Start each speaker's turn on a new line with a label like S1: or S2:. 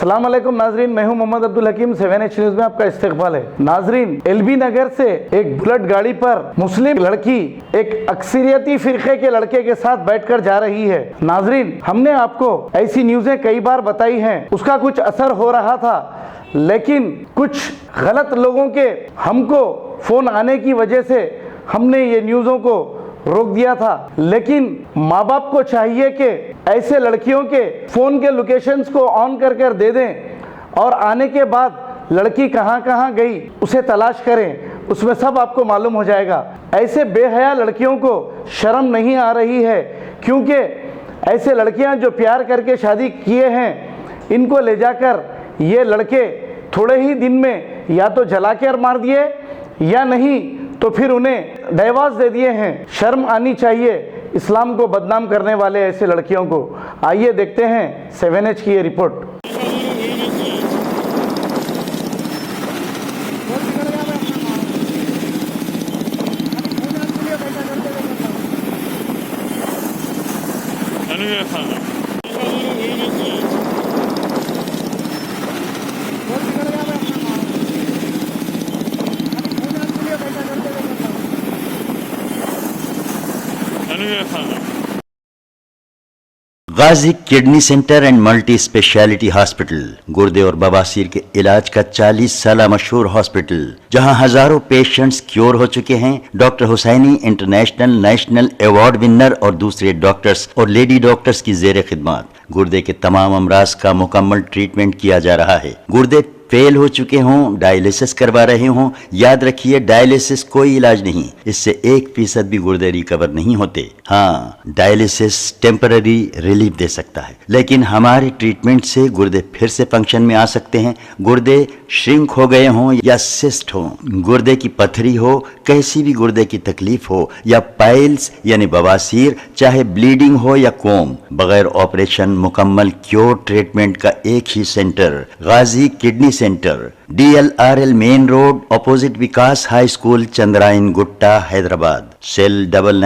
S1: अस्सलाम वालेकुम नाजरीन, मैं हूं मोहम्मद अब्दुल हकीम। 7H न्यूज में आपका इस्तकबाल है। नाजरीन, एलबी नगर से एक बुलेट गाड़ी पर मुस्लिम लड़की एक अक्सरियती फिरके के लड़के के साथ बैठकर जा रही है। नाजरीन, हमने आपको ऐसी न्यूजें कई बार बताई हैं, उसका कुछ असर हो रहा था, लेकिन कुछ गलत लोगों के हमको फोन आने की वजह से हमने ये न्यूज़ों को रोक दिया था। लेकिन माँ बाप को चाहिए कि ऐसे लड़कियों के फ़ोन के लोकेशंस को ऑन कर दे दें और आने के बाद लड़की कहाँ कहाँ गई उसे तलाश करें, उसमें सब आपको मालूम हो जाएगा। ऐसे बेहया लड़कियों को शर्म नहीं आ रही है, क्योंकि ऐसे लड़कियां जो प्यार करके शादी किए हैं, इनको ले जाकर ये लड़के थोड़े ही दिन में या तो जला कर मार दिए या नहीं तो फिर उन्हें डिवोर्स दे दिए हैं। शर्म आनी चाहिए इस्लाम को बदनाम करने वाले ऐसे लड़कियों को। आइए देखते हैं 7H की ये report.
S2: Ghazi kidney centre and multi speciality hospital, गुर्दे और बवासीर के इलाज का 40 साल मशहूर हॉस्पिटल, जहां हजारों पेशेंट्स क्योर हो चुके हैं। Doctor Husaini international national award winner और दूसरे डॉक्टर्स और लेडी डॉक्टर्स की जेर खिदमत गुर्दे के तमाम अमराज का मुकम्मल ट्रीटमेंट किया जा रहा है। गुर्दे फेल हो चुके हों, डायलिसिस करवा रहे हों, याद रखिए डायलिसिस कोई इलाज नहीं, इससे 1% भी गुर्दे रिकवर नहीं होते। हाँ, डायलिसिस टेम्पररी रिलीफ दे सकता है, लेकिन हमारे ट्रीटमेंट से गुर्दे फिर से फंक्शन में आ सकते हैं। गुर्दे श्रिंक हो गए हों या सिस्ट हो, गुर्दे की पथरी हो, कैसी भी गुर्दे की तकलीफ हो, या पाइल्स यानी बवासीर, चाहे ब्लीडिंग हो या कोम, बगैर ऑपरेशन मुकम्मल क्योर ट्रीटमेंट का एक ही center, Ghazi kidney center, DLRL main road, opposite Vikas high school, Chandrayan Gutta, Hyderabad. Cell 99